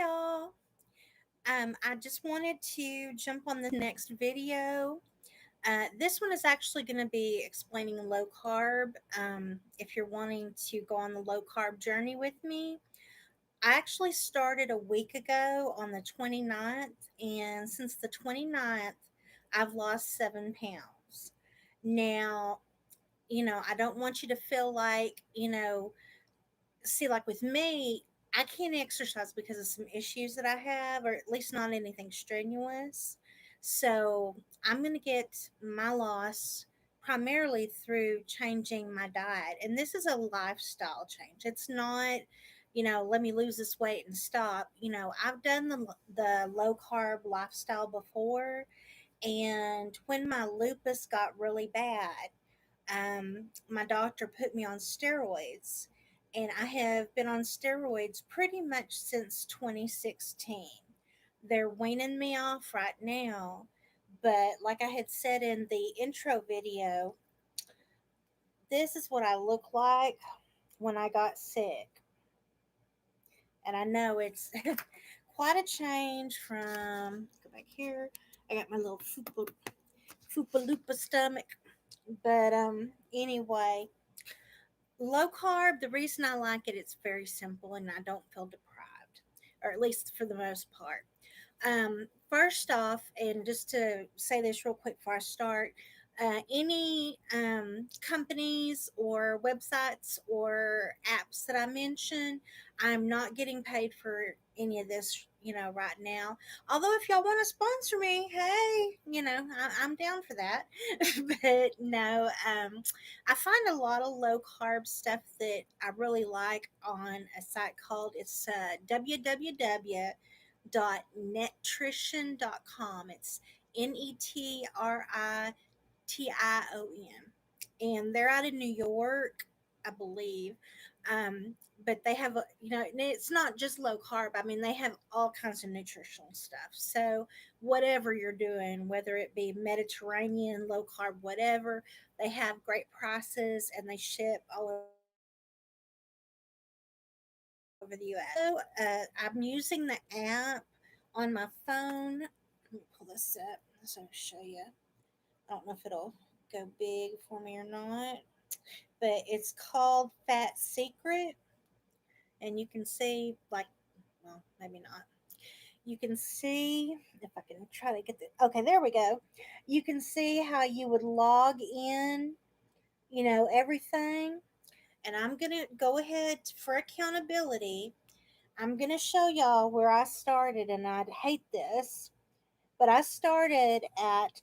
y'all. I just wanted to jump on the next video. This one is actually going to be explaining low carb. If you're wanting to go on the low carb journey with me, I actually started a week ago on the 29th, and since the 29th, I've lost 7 pounds. Now, I don't want you to feel like, see, like with me, I can't exercise because of some issues that I have, or at least not anything strenuous. So I'm going to get my loss primarily through changing my diet. And this is a lifestyle change. It's not, let me lose this weight and stop. I've done the low carb lifestyle before. And when my lupus got really bad, my doctor put me on steroids, and I have been on steroids pretty much since 2016. They're weaning me off right now, but like I had said in the intro video, this is what I look like when I got sick. And I know it's quite a change from, go back here, I got my little Fupa Lupa stomach. But anyway, low carb, the reason I like it, it's very simple and I don't feel deprived, or at least for the most part. First off, and just to say this real quick before I start, any companies or websites or apps that I mention, I'm not getting paid for any of this, right now. Although, if y'all want to sponsor me, hey, I'm down for that. But no, I find a lot of low carb stuff that I really like on a site called www.netrition.com. It's NETRITION. And they're out of New York, I believe. But they have, and it's not just low carb. I mean, they have all kinds of nutritional stuff. So, whatever you're doing, whether it be Mediterranean, low carb, whatever, they have great prices and they ship all over the US. So, I'm using the app on my phone. Let me pull this up so I'll show you. I don't know if it'll go big for me or not, but it's called Fat Secret. And you can see, like, well, maybe not. You can see, if I can try to get the, okay, there we go. You can see how you would log in, everything. And I'm going to go ahead for accountability. I'm going to show y'all where I started, and I'd hate this, but I started at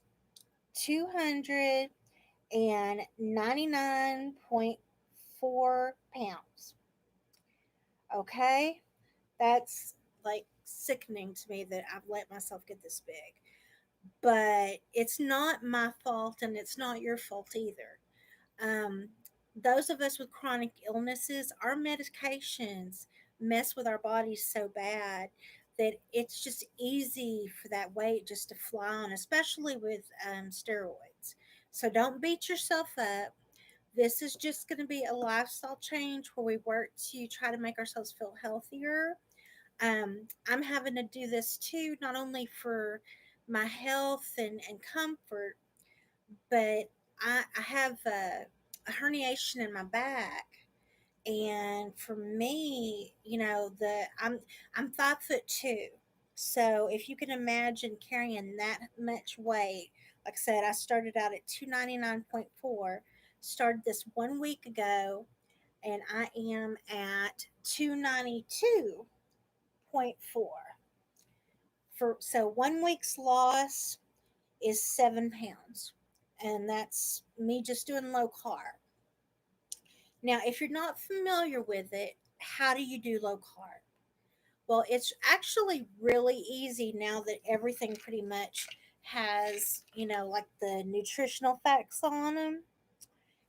299.4 pounds. Okay? That's like sickening to me that I've let myself get this big. But it's not my fault, and it's not your fault either. Um, those of us with chronic illnesses, our medications mess with our bodies so bad that it's just easy for that weight just to fly on, especially with steroids. So don't beat yourself up. This is just going to be a lifestyle change where we work to try to make ourselves feel healthier. I'm having to do this too, not only for my health and comfort, but I have a herniation in my back, and for me, I'm 5'2", so if you can imagine carrying that much weight, like I said, I started out at 299.4, started this 1 week ago, and I am at 292.4. For so 1 week's loss is 7 pounds, and that's me just doing low carb. Now, if you're not familiar with it, how do you do low carb? Well, it's actually really easy now that everything pretty much has, like the nutritional facts on them.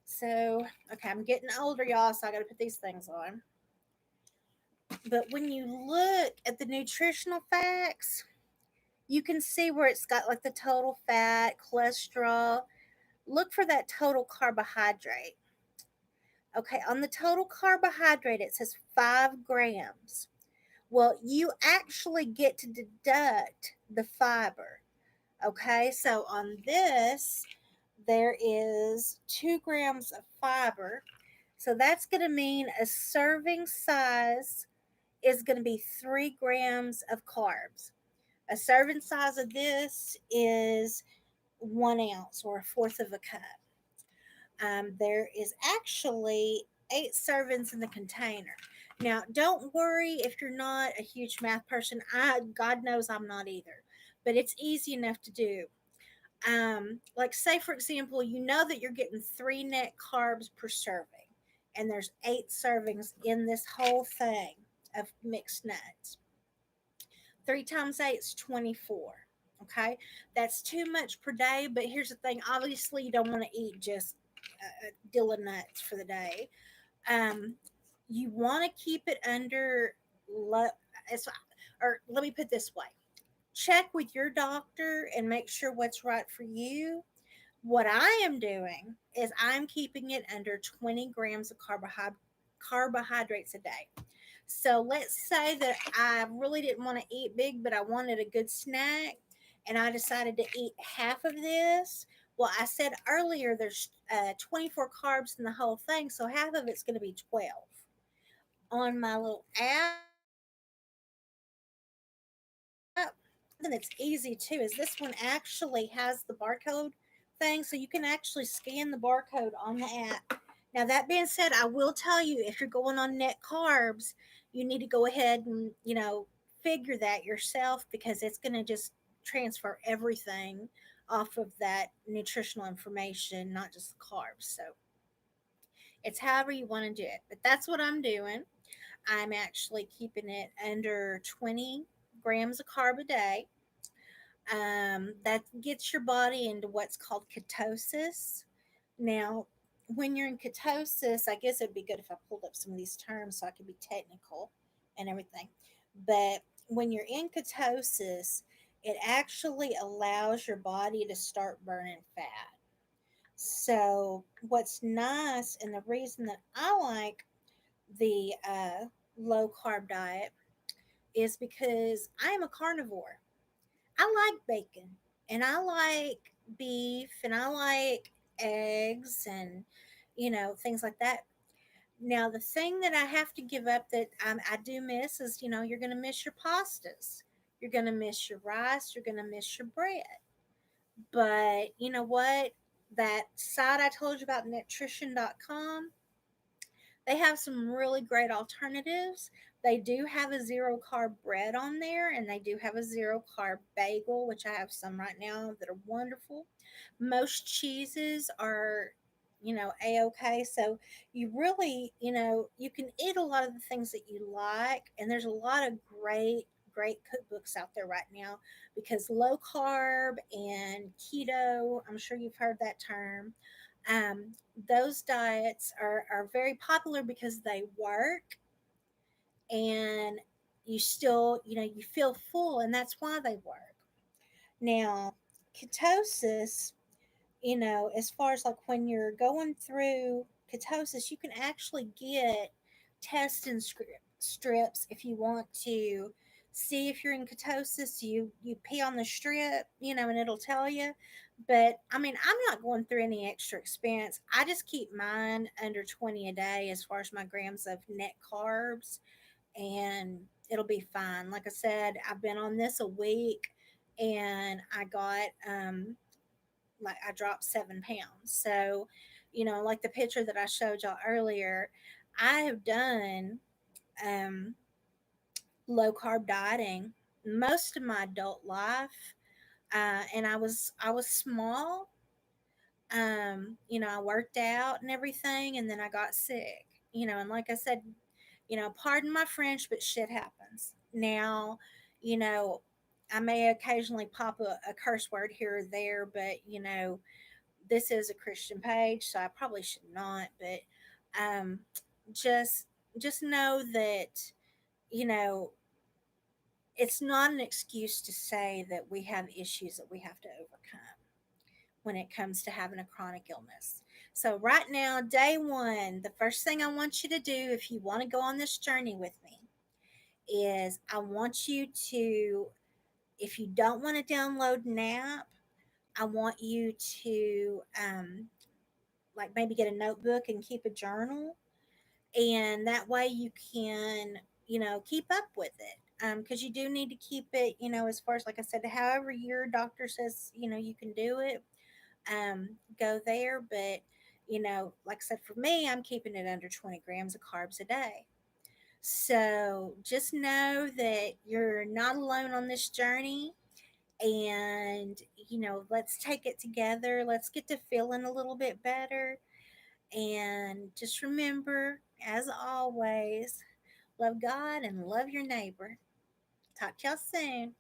So, okay, I'm getting older, y'all, so I got to put these things on. But when you look at the nutritional facts, you can see where it's got like the total fat, cholesterol. Look for that total carbohydrate. Okay, on the total carbohydrate, it says 5 grams. Well, you actually get to deduct the fiber. Okay, so on this, there is 2 grams of fiber. So that's going to mean a serving size is going to be 3 grams of carbs. A serving size of this is 1 ounce or a fourth of a cup. There is actually 8 servings in the container. Now, don't worry if you're not a huge math person. God knows I'm not either, but it's easy enough to do. Like say for example, you know that you're getting 3 net carbs per serving, and there's 8 servings in this whole thing of mixed nuts. 3 times 8 is 24. Okay, that's too much per day. But here's the thing: obviously, you don't want to eat just a deal of nuts for the day. Um, you want to keep it under. Or let me put it this way: check with your doctor and make sure what's right for you. What I am doing is I'm keeping it under 20 grams of carbohydrates a day. So let's say that I really didn't want to eat big, but I wanted a good snack, and I decided to eat half of this. Well, I said earlier there's 24 carbs in the whole thing, so half of it's going to be 12. On my little app, something that's easy too is this one actually has the barcode thing, so you can actually scan the barcode on the app. Now, that being said, I will tell you if you're going on net carbs, you need to go ahead and, figure that yourself because it's going to just transfer everything off of that nutritional information, not just the carbs. So it's however you want to do it. But that's what I'm doing. I'm actually keeping it under 20 grams of carb a day. That gets your body into what's called ketosis. Now, when you're in ketosis, I guess it'd be good if I pulled up some of these terms so I could be technical and everything. But when you're in ketosis, it actually allows your body to start burning fat. So, what's nice, and the reason that I like the low carb diet is because I am a carnivore. I like bacon and I like beef and I like eggs and things like that. Now the thing that I have to give up that I do miss is you're going to miss your pastas, you're going to miss your rice, you're going to miss your bread. But you know what? That site I told you about, nutrition.com, they have some really great alternatives. They do have a zero carb bread on there, and they do have a zero carb bagel, which I have some right now that are wonderful. Most cheeses are, a okay. So you really, you can eat a lot of the things that you like, and there's a lot of great cookbooks out there right now because low carb and keto, I'm sure you've heard that term. um, those diets are very popular because they work, and you still, you feel full, and that's why they work. Now, ketosis, as far as like when you're going through ketosis, you can actually get test and strips if you want to see if you're in ketosis. You pee on the strip, and it'll tell you. But I mean, I'm not going through any extra expense. I just keep mine under 20 a day as far as my grams of net carbs, and it'll be fine. Like I said, I've been on this a week, and I dropped 7 pounds. So, like the picture that I showed y'all earlier, I have done um, low carb dieting most of my adult life, and I was small. I worked out and everything, and then I got sick. And like I said, pardon my French, but shit happens. Now, you know, I may occasionally pop a curse word here or there, but this is a Christian page, so I probably should not. But um, just just know that you know it's not an excuse to say that we have issues that we have to overcome when it comes to having a chronic illness. So right now, day one, the first thing I want you to do, if you want to go on this journey with me, is I want you to, if you don't want to download an app, I want you to like maybe get a notebook and keep a journal, and that way you can, keep up with it, because you do need to keep it, as far as, like I said, however your doctor says, you can do it, go there. But like I said, for me, I'm keeping it under 20 grams of carbs a day. So just know that you're not alone on this journey, and let's take it together. Let's get to feeling a little bit better. And just remember, as always, love God and love your neighbor. Talk to y'all soon.